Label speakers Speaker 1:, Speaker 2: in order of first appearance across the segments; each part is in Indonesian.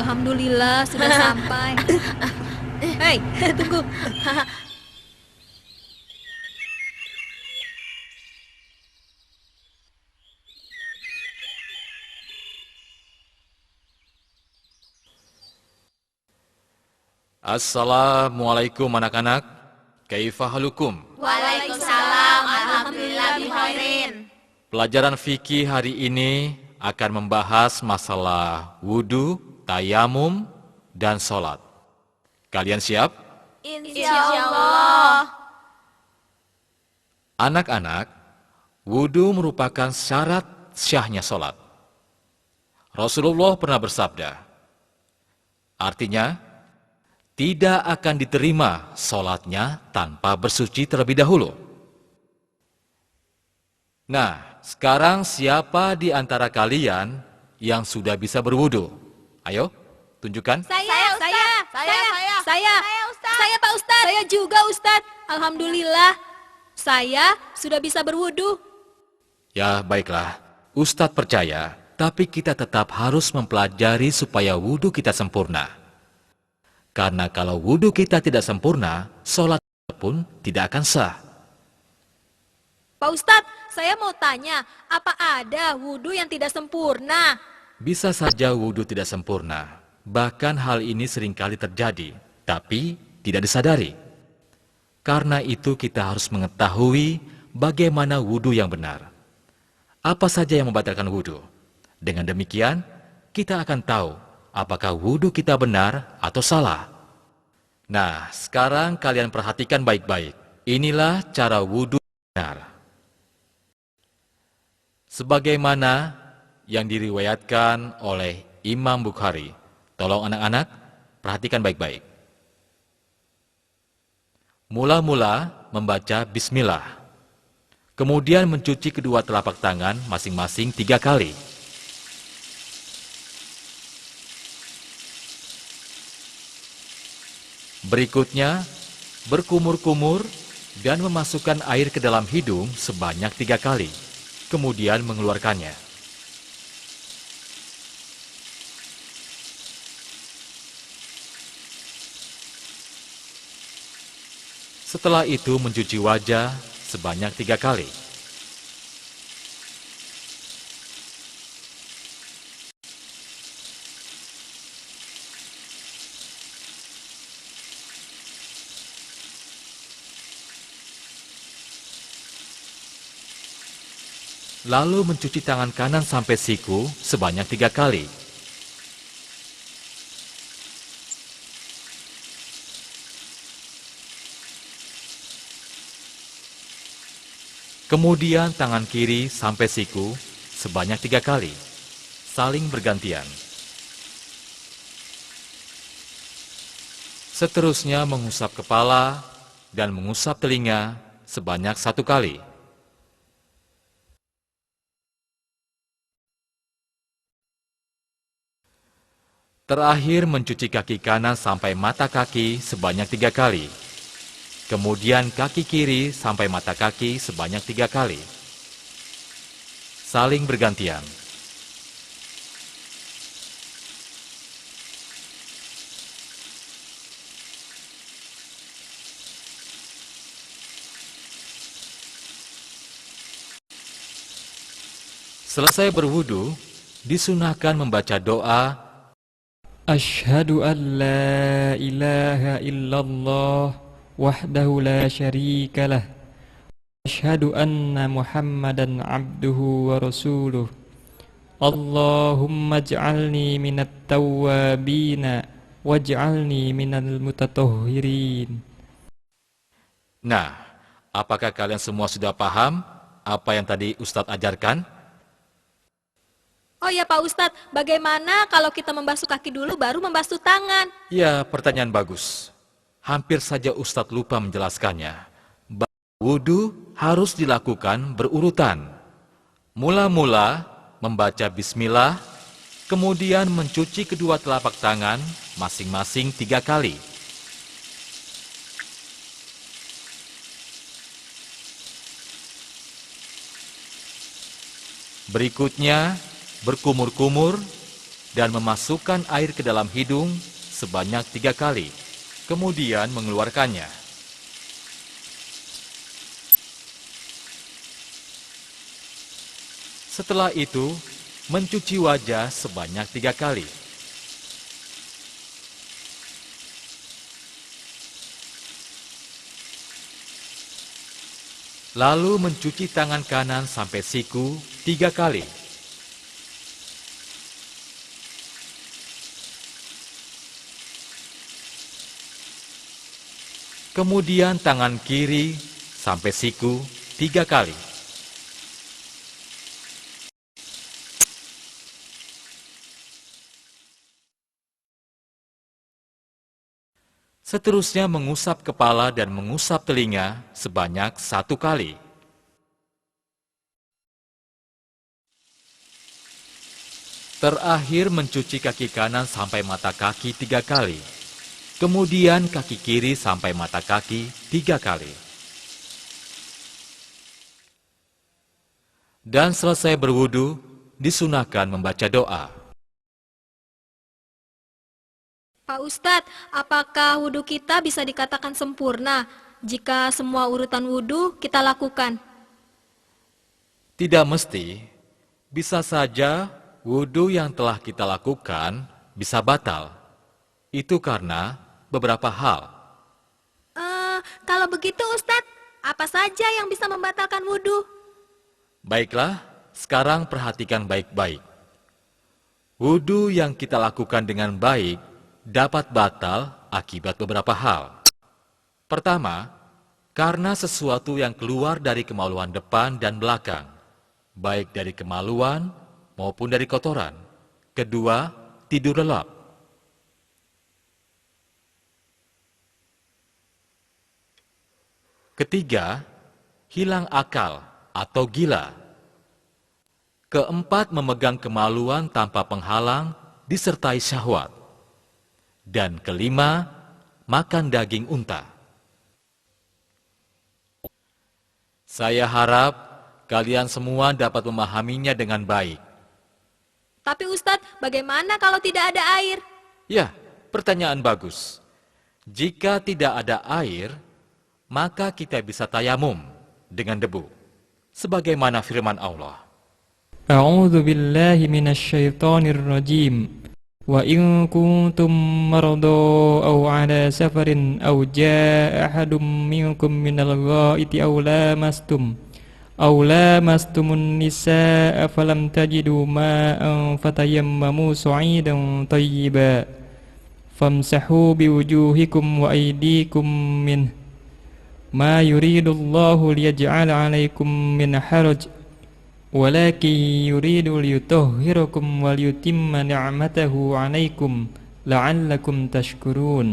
Speaker 1: Alhamdulillah sudah sampai. Hei, tunggu.
Speaker 2: Assalamualaikum anak-anak. Kaifa halukum?
Speaker 3: Waalaikumsalam, alhamdulillah bikhairin.
Speaker 2: Pelajaran fikih hari ini akan membahas masalah wudu, tayamum, dan sholat. Kalian siap?
Speaker 3: Insyaallah.
Speaker 2: Anak-anak, wudu merupakan syarat syahnya sholat. Rasulullah pernah bersabda, artinya, tidak akan diterima sholatnya tanpa bersuci terlebih dahulu. Nah, sekarang siapa di antara kalian yang sudah bisa berwudu? Ayo, tunjukkan.
Speaker 1: Saya,
Speaker 3: Ustaz.
Speaker 1: saya Pak Ustadz. Saya juga Ustadz. Alhamdulillah, saya sudah bisa berwudu.
Speaker 2: Ya, baiklah. Ustadz percaya, tapi kita tetap harus mempelajari supaya wudu kita sempurna. Karena kalau wudu kita tidak sempurna, sholat pun tidak akan sah.
Speaker 1: Pak Ustadz, saya mau tanya, apa ada wudu yang tidak sempurna?
Speaker 2: Bisa saja wudu tidak sempurna. Bahkan hal ini seringkali terjadi, tapi tidak disadari. Karena itu kita harus mengetahui bagaimana wudu yang benar. Apa saja yang membatalkan wudu. Dengan demikian, kita akan tahu apakah wudu kita benar atau salah. Nah, sekarang kalian perhatikan baik-baik. Inilah cara wudu benar. Sebagaimana yang diriwayatkan oleh Imam Bukhari. Tolong anak-anak, perhatikan baik-baik. Mula-mula membaca bismillah. Kemudian mencuci kedua telapak tangan masing-masing 3 kali. Berikutnya, berkumur-kumur dan memasukkan air ke dalam hidung sebanyak 3 kali. Kemudian mengeluarkannya. Setelah itu mencuci wajah sebanyak 3 kali. Lalu mencuci tangan kanan sampai siku sebanyak 3 kali. Kemudian tangan kiri sampai siku sebanyak 3 kali, saling bergantian. Seterusnya mengusap kepala dan mengusap telinga sebanyak 1 kali. Terakhir mencuci kaki kanan sampai mata kaki sebanyak 3 kali. Kemudian kaki kiri sampai mata kaki sebanyak 3 kali. Saling bergantian. Selesai berwudu, disunahkan membaca doa
Speaker 4: أشهد أن لا إله إلا الله وحده لا شريك له أشهد أن محمدا عبده ورسوله اللهم اجعلني من التوابين واجعلني من المتطهرين.
Speaker 2: Nah, apakah kalian semua sudah paham apa yang tadi Ustadz ajarkan?
Speaker 1: Oh ya Pak Ustadz, bagaimana kalau kita membasuh kaki dulu baru membasuh tangan?
Speaker 2: Ya, pertanyaan bagus. Hampir saja Ustadz lupa menjelaskannya. Wudu harus dilakukan berurutan. Mula-mula membaca bismillah, kemudian mencuci kedua telapak tangan masing-masing 3 kali. Berikutnya, berkumur-kumur dan memasukkan air ke dalam hidung sebanyak 3 kali, kemudian mengeluarkannya. Setelah itu, mencuci wajah sebanyak 3 kali. Lalu mencuci tangan kanan sampai siku 3 kali. Kemudian tangan kiri sampai siku 3 kali. Seterusnya mengusap kepala dan mengusap telinga sebanyak 1 kali. Terakhir mencuci kaki kanan sampai mata kaki 3 kali. Kemudian kaki kiri sampai mata kaki 3 kali. Dan selesai berwudu, disunahkan membaca doa.
Speaker 1: Pak Ustadz, apakah wudhu kita bisa dikatakan sempurna jika semua urutan wudhu kita lakukan?
Speaker 2: Tidak mesti, bisa saja wudhu yang telah kita lakukan bisa batal. Itu karena beberapa hal.
Speaker 1: Kalau begitu Ustadz, apa saja yang bisa membatalkan wudhu?
Speaker 2: Baiklah, sekarang perhatikan baik-baik. Wudhu yang kita lakukan dengan baik dapat batal akibat beberapa hal. Pertama, karena sesuatu yang keluar dari kemaluan depan dan belakang, baik dari kemaluan maupun dari kotoran. Kedua, tidur lelap. Ketiga, hilang akal atau gila. Keempat, memegang kemaluan tanpa penghalang disertai syahwat. Dan kelima, makan daging unta. Saya harap kalian semua dapat memahaminya dengan baik.
Speaker 1: Tapi Ustadz, bagaimana kalau tidak ada air?
Speaker 2: Ya, pertanyaan bagus. Jika tidak ada air, maka kita bisa tayamum dengan debu. Sebagaimana firman Allah.
Speaker 4: A'udzu billahi minasyaitonir rajim. وإن كنتم مرضى أو على سفر أو جاء أحد منكم من الغائط أو لامستم النساء فلم تجدوا ماء فتيمموا صعيدا طيبا فامسحوا بوجوهكم وأيديكم منه ما يريد الله ليجعل عليكم من حرج ولكن يريد ليطهركم وليتم نعمته عليكم لعلكم تشكرون.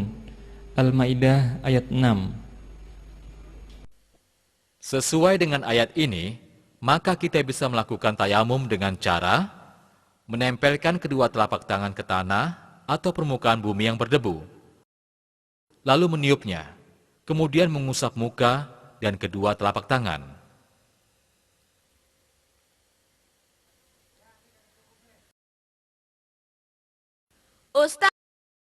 Speaker 4: Al-Maidah ayat 6.
Speaker 2: Sesuai dengan ayat ini, maka kita bisa melakukan tayamum dengan cara menempelkan kedua telapak tangan ke tanah atau permukaan bumi yang berdebu, lalu meniupnya, kemudian mengusap muka dan kedua telapak tangan.
Speaker 3: Ustaz,